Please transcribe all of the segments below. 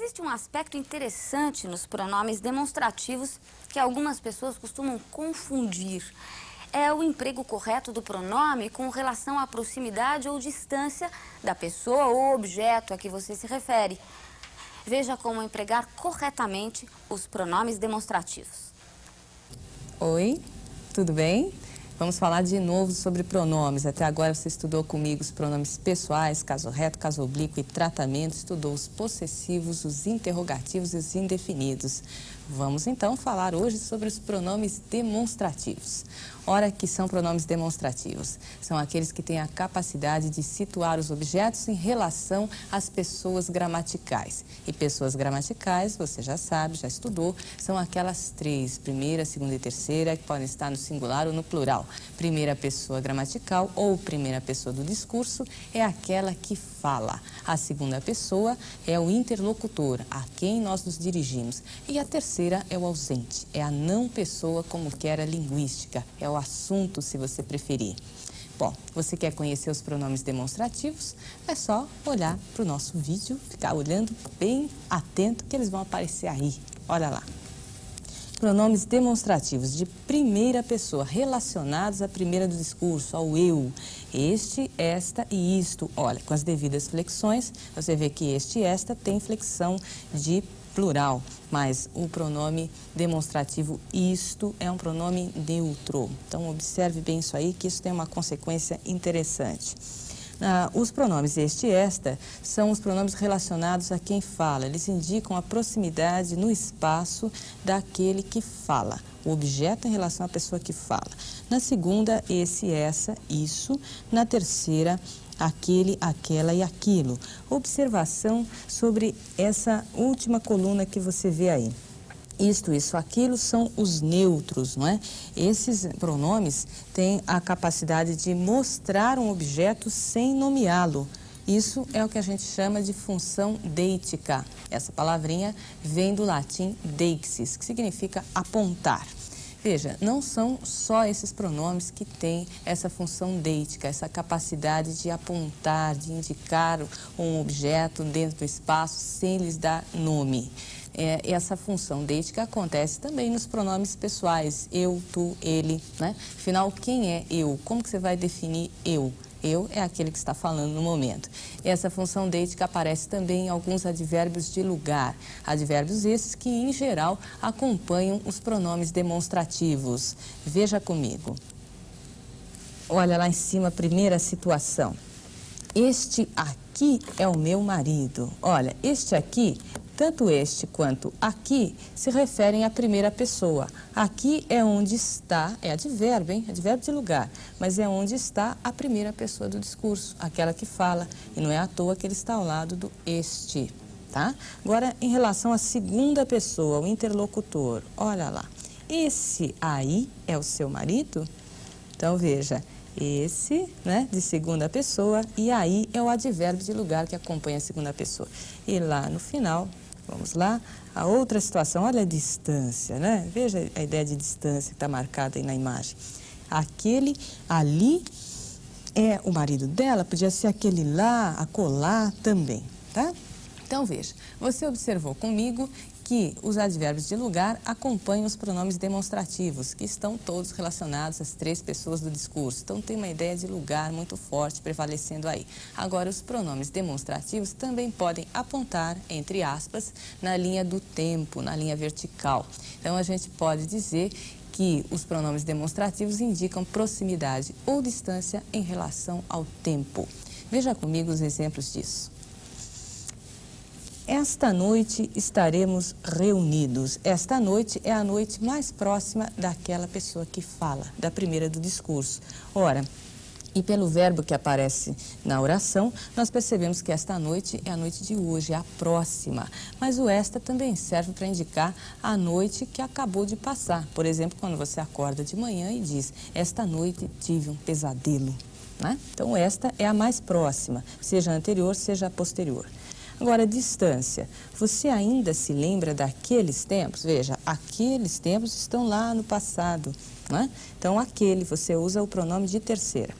Existe um aspecto interessante nos pronomes demonstrativos que algumas pessoas costumam confundir. É o emprego correto do pronome com relação à proximidade ou distância da pessoa ou objeto a que você se refere. Veja como empregar corretamente os pronomes demonstrativos. Oi, tudo bem? Vamos falar de novo sobre pronomes. Até agora você estudou comigo os pronomes pessoais, caso reto, caso oblíquo e tratamento. Estudou os possessivos, os interrogativos e os indefinidos. Vamos então falar hoje sobre os pronomes demonstrativos. Ora, que são pronomes demonstrativos? São aqueles que têm a capacidade de situar os objetos em relação às pessoas gramaticais. E pessoas gramaticais, você já sabe, já estudou, são aquelas três, primeira, segunda e terceira, que podem estar no singular ou no plural. Primeira pessoa gramatical ou primeira pessoa do discurso é aquela que fala. A segunda pessoa é o interlocutor, a quem nós nos dirigimos. E a terceira é o ausente, é a não pessoa como que era linguística, é o assunto, se você preferir. Bom, você quer conhecer os pronomes demonstrativos? É só olhar para o nosso vídeo, ficar olhando bem atento que eles vão aparecer aí. Olha lá. Pronomes demonstrativos de primeira pessoa, relacionados à primeira do discurso, ao eu. Este, esta e isto. Olha, com as devidas flexões, você vê que este e esta tem flexão de plural, mas o pronome demonstrativo isto é um pronome neutro. Então, observe bem isso aí, que isso tem uma consequência interessante. Os pronomes este e esta são os pronomes relacionados a quem fala. Eles indicam a proximidade no espaço daquele que fala, o objeto em relação à pessoa que fala. Na segunda, esse, essa, isso. Na terceira, aquele, aquela e aquilo. Observação sobre essa última coluna que você vê aí. Isto, isso, aquilo são os neutros, não é? Esses pronomes têm a capacidade de mostrar um objeto sem nomeá-lo. Isso é o que a gente chama de função deitica. Essa palavrinha vem do latim deixis, que significa apontar. Veja, não são só esses pronomes que têm essa função deitica, essa capacidade de apontar, de indicar um objeto dentro do espaço sem lhes dar nome. Essa função deitica acontece também nos pronomes pessoais, eu, tu, ele, né? Afinal, quem é eu? Como que você vai definir eu? Eu é aquele que está falando no momento. Essa função deitica aparece também em alguns advérbios de lugar. Advérbios esses que, em geral, acompanham os pronomes demonstrativos. Veja comigo. Olha lá em cima a primeira situação. Este aqui é o meu marido. Olha, este aqui, tanto este quanto aqui, se referem à primeira pessoa. Aqui é onde está, é advérbio, hein? Advérbio de lugar, mas é onde está a primeira pessoa do discurso, aquela que fala, e não é à toa que ele está ao lado do este, tá? Agora, em relação à segunda pessoa, o interlocutor, olha lá. Esse aí é o seu marido? Então, veja. Esse, né, de segunda pessoa, e aí é o advérbio de lugar que acompanha a segunda pessoa. E lá no final, vamos lá, a outra situação, olha a distância, né? Veja a ideia de distância que está marcada aí na imagem. Aquele ali é o marido dela, podia ser aquele lá, acolá também, tá? Então, veja, você observou comigo que os advérbios de lugar acompanham os pronomes demonstrativos, que estão todos relacionados às três pessoas do discurso. Então, tem uma ideia de lugar muito forte prevalecendo aí. Agora, os pronomes demonstrativos também podem apontar, entre aspas, na linha do tempo, na linha vertical. Então, a gente pode dizer que os pronomes demonstrativos indicam proximidade ou distância em relação ao tempo. Veja comigo os exemplos disso. Esta noite estaremos reunidos. Esta noite é a noite mais próxima daquela pessoa que fala, da primeira do discurso. Ora, e pelo verbo que aparece na oração, nós percebemos que esta noite é a noite de hoje, é a próxima. Mas o esta também serve para indicar a noite que acabou de passar. Por exemplo, quando você acorda de manhã e diz, esta noite tive um pesadelo, né? Então, esta é a mais próxima, seja a anterior, seja a posterior. Agora, distância. Você ainda se lembra daqueles tempos? Veja, aqueles tempos estão lá no passado, né? Então, aquele, você usa o pronome de terceira.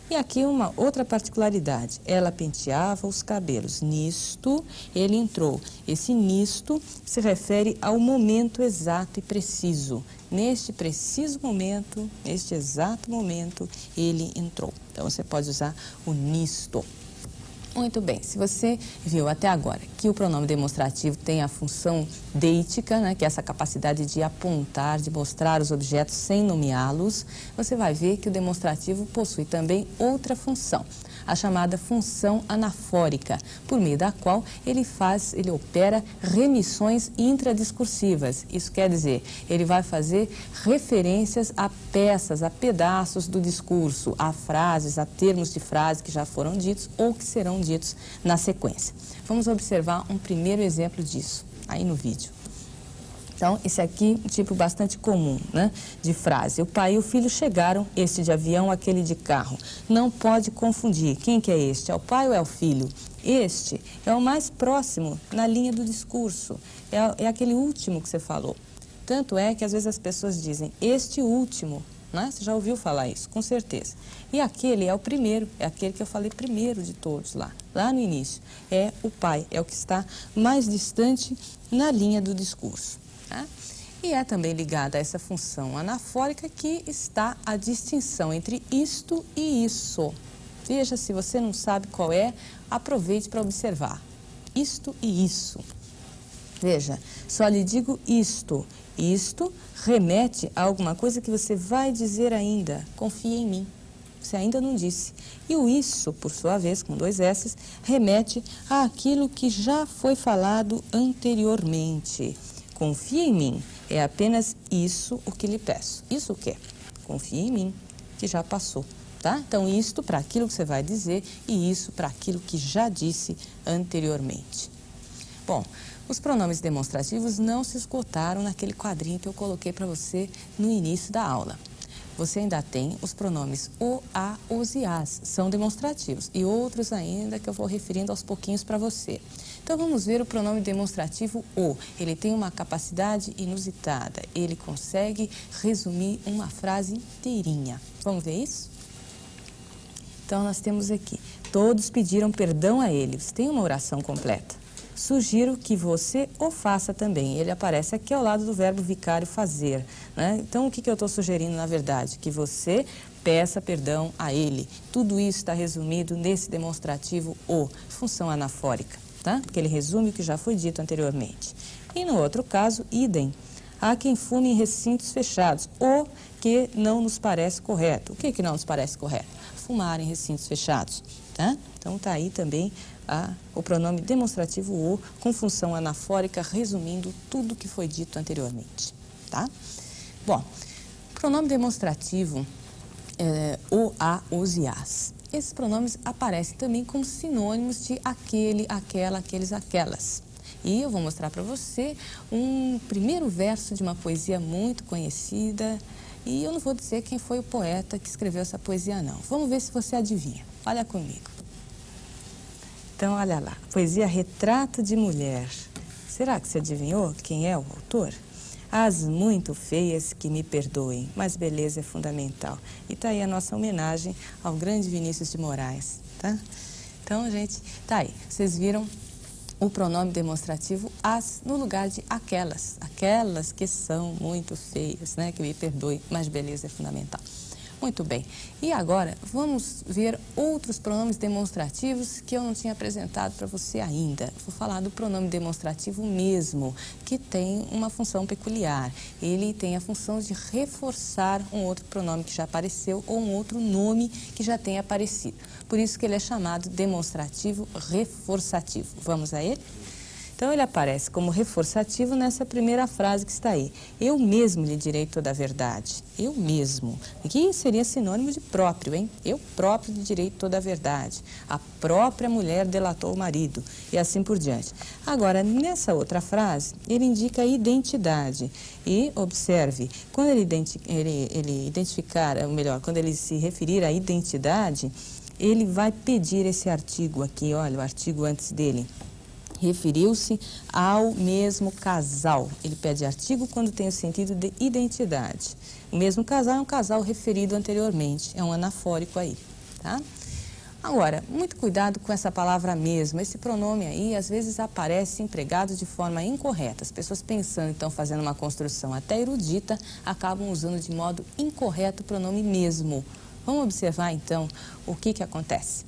E aqui uma outra particularidade, ela penteava os cabelos. Nisto, ele entrou. Esse nisto se refere ao momento exato e preciso. Neste preciso momento, neste exato momento, ele entrou. Então, você pode usar o nisto. Muito bem, se você viu até agora que o pronome demonstrativo tem a função deítica, né, que é essa capacidade de apontar, de mostrar os objetos sem nomeá-los, você vai ver que o demonstrativo possui também outra função, a chamada função anafórica, por meio da qual ele opera remissões intradiscursivas. Isso quer dizer, ele vai fazer referências a peças, a pedaços do discurso, a frases, a termos de frase que já foram ditos ou que serão ditos na sequência. Vamos observar um primeiro exemplo disso, aí no vídeo. Então, esse aqui é um tipo bastante comum, né, de frase. O pai e o filho chegaram, este de avião, aquele de carro. Não pode confundir. Quem que é este? É o pai ou é o filho? Este é o mais próximo na linha do discurso. É aquele último que você falou. Tanto é que às vezes as pessoas dizem, este último, né? Você já ouviu falar isso, com certeza. E aquele é o primeiro, é aquele que eu falei primeiro de todos lá no início. É o pai, é o que está mais distante na linha do discurso. Tá? E é também ligada a essa função anafórica que está a distinção entre isto e isso. Veja, se você não sabe qual é, aproveite para observar. Isto e isso. Veja, só lhe digo isto. Isto remete a alguma coisa que você vai dizer ainda. Confie em mim. Você ainda não disse. E o isso, por sua vez, com 2 S's, remete àquilo que já foi falado anteriormente. Confie em mim, é apenas isso o que lhe peço. Isso o quê? Confie em mim, que já passou, tá? Então, isto para aquilo que você vai dizer e isso para aquilo que já disse anteriormente. Bom, os pronomes demonstrativos não se esgotaram naquele quadrinho que eu coloquei para você no início da aula. Você ainda tem os pronomes o, a, os e as, são demonstrativos, e outros ainda que eu vou referindo aos pouquinhos para você. Então, vamos ver o pronome demonstrativo o. Ele tem uma capacidade inusitada, ele consegue resumir uma frase inteirinha. Vamos ver isso? Então, nós temos aqui, todos pediram perdão a ele. Você tem uma oração completa. Sugiro que você o faça também. Ele aparece aqui ao lado do verbo vicário fazer, né? Então, o que eu estou sugerindo, na verdade? Que você peça perdão a ele. Tudo isso está resumido nesse demonstrativo o, função anafórica, tá? Porque ele resume o que já foi dito anteriormente. E no outro caso, idem. Há quem fume em recintos fechados, o que não nos parece correto. O que não nos parece correto? Fumar em recintos fechados, tá? Então, está aí também o pronome demonstrativo o, com função anafórica, resumindo tudo que foi dito anteriormente, tá? Bom, pronome demonstrativo, o, a, os e as. Esses pronomes aparecem também como sinônimos de aquele, aquela, aqueles, aquelas. E eu vou mostrar para você um primeiro verso de uma poesia muito conhecida. E eu não vou dizer quem foi o poeta que escreveu essa poesia, não. Vamos ver se você adivinha. Olha comigo. Então, olha lá. Poesia Retrato de Mulher. Será que você adivinhou quem é o autor? As muito feias que me perdoem, mas beleza é fundamental. E está aí a nossa homenagem ao grande Vinícius de Moraes, tá? Então, gente, tá aí. Vocês viram o pronome demonstrativo as no lugar de aquelas. Aquelas que são muito feias, né? Que me perdoem, mas beleza é fundamental. Muito bem. E agora, vamos ver outros pronomes demonstrativos que eu não tinha apresentado para você ainda. Vou falar do pronome demonstrativo mesmo, que tem uma função peculiar. Ele tem a função de reforçar um outro pronome que já apareceu ou um outro nome que já tenha aparecido. Por isso que ele é chamado demonstrativo reforçativo. Vamos a ele? Então, ele aparece como reforçativo nessa primeira frase que está aí. Eu mesmo lhe direi toda a verdade. Eu mesmo. Aqui seria sinônimo de próprio, hein? Eu próprio lhe direi toda a verdade. A própria mulher delatou o marido. E assim por diante. Agora, nessa outra frase, ele indica a identidade. E, observe, quando ele identificar, ou melhor, quando ele se referir à identidade, ele vai pedir esse artigo aqui, olha, o artigo antes dele. Referiu-se ao mesmo casal. Ele pede artigo quando tem o sentido de identidade. O mesmo casal é um casal referido anteriormente, é um anafórico aí, tá? Agora, muito cuidado com essa palavra mesmo. Esse pronome aí, às vezes, aparece empregado de forma incorreta. As pessoas pensando, então, fazendo uma construção até erudita, acabam usando de modo incorreto o pronome mesmo. Vamos observar, então, o que acontece.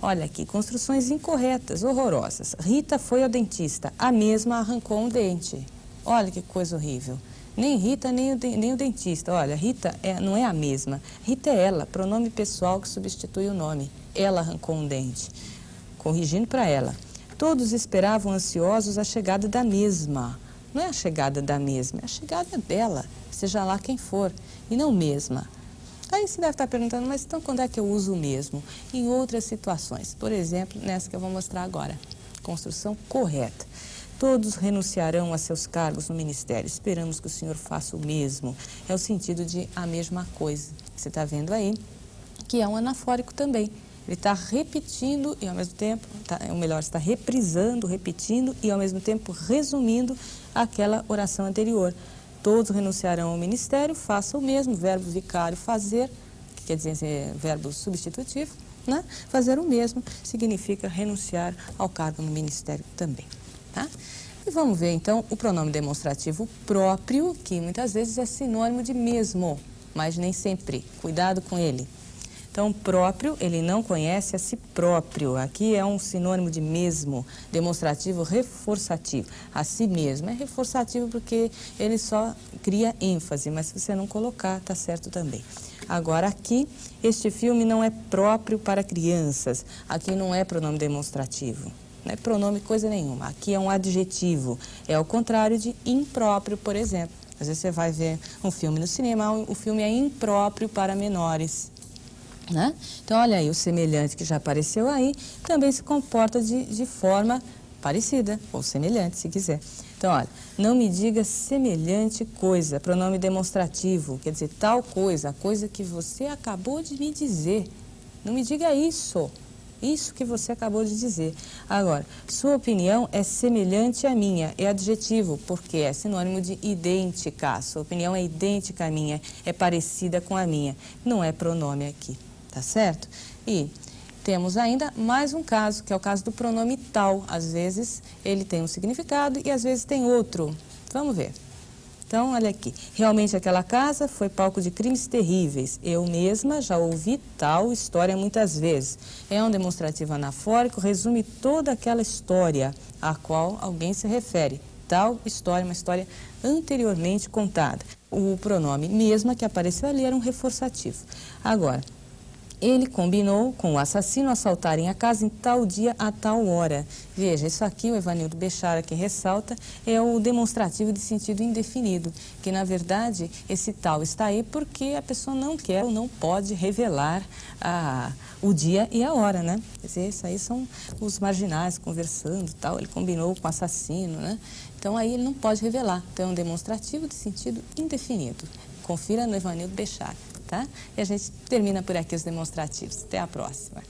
Olha aqui, construções incorretas, horrorosas. Rita foi ao dentista, a mesma arrancou um dente. Olha que coisa horrível. Nem Rita, nem o dentista. Olha, Rita não é a mesma. Rita é ela, pronome pessoal que substitui o nome. Ela arrancou um dente. Corrigindo para ela. Todos esperavam ansiosos a chegada da mesma. Não é a chegada da mesma, é a chegada dela, seja lá quem for, e não mesma. Aí você deve estar perguntando, mas então quando é que eu uso o mesmo? Em outras situações. Por exemplo, nessa que eu vou mostrar agora. Construção correta. Todos renunciarão a seus cargos no ministério. Esperamos que o senhor faça o mesmo. É o sentido de a mesma coisa. Você está vendo aí que é um anafórico também. Ele está repetindo e ao mesmo tempo, está reprisando, repetindo e ao mesmo tempo resumindo aquela oração anterior. Todos renunciarão ao ministério, faça o mesmo, verbo vicário fazer, que quer dizer verbo substitutivo, né? Fazer o mesmo significa renunciar ao cargo no ministério também. Tá? E vamos ver então o pronome demonstrativo próprio, que muitas vezes é sinônimo de mesmo, mas nem sempre. Cuidado com ele. Então, próprio, ele não conhece a si próprio. Aqui é um sinônimo de mesmo, demonstrativo reforçativo. A si mesmo é reforçativo porque ele só cria ênfase, mas se você não colocar, tá certo também. Agora aqui, este filme não é próprio para crianças. Aqui não é pronome demonstrativo. Não é pronome coisa nenhuma. Aqui é um adjetivo. É o contrário de impróprio, por exemplo. Às vezes você vai ver um filme no cinema, o filme é impróprio para menores. Né? Então, olha aí, o semelhante que já apareceu aí também se comporta de forma parecida, ou semelhante, se quiser. Então, olha, não me diga semelhante coisa, pronome demonstrativo, quer dizer, tal coisa, a coisa que você acabou de me dizer. Não me diga isso que você acabou de dizer. Agora, sua opinião é semelhante à minha, é adjetivo, porque é sinônimo de idêntica. Sua opinião é idêntica à minha, é parecida com a minha. Não é pronome aqui, tá certo? E temos ainda mais um caso, que é o caso do pronome tal. Às vezes ele tem um significado e às vezes tem outro. Vamos ver. Então, olha aqui. Realmente aquela casa foi palco de crimes terríveis. Eu mesma já ouvi tal história muitas vezes. É um demonstrativo anafórico, resume toda aquela história a qual alguém se refere. Tal história, uma história anteriormente contada. O pronome mesma que apareceu ali era um reforçativo. Agora, ele combinou com o assassino assaltarem a casa em tal dia a tal hora. Veja, isso aqui o Evanildo Bechara que ressalta é o demonstrativo de sentido indefinido, que na verdade esse tal está aí porque a pessoa não quer ou não pode revelar o dia e a hora, né? Quer dizer, isso aí são os marginais conversando, tal. Ele combinou com o assassino, né? Então aí ele não pode revelar. Então é um demonstrativo de sentido indefinido. Confira no Evanildo Bechara. Tá? E a gente termina por aqui os demonstrativos. Até a próxima.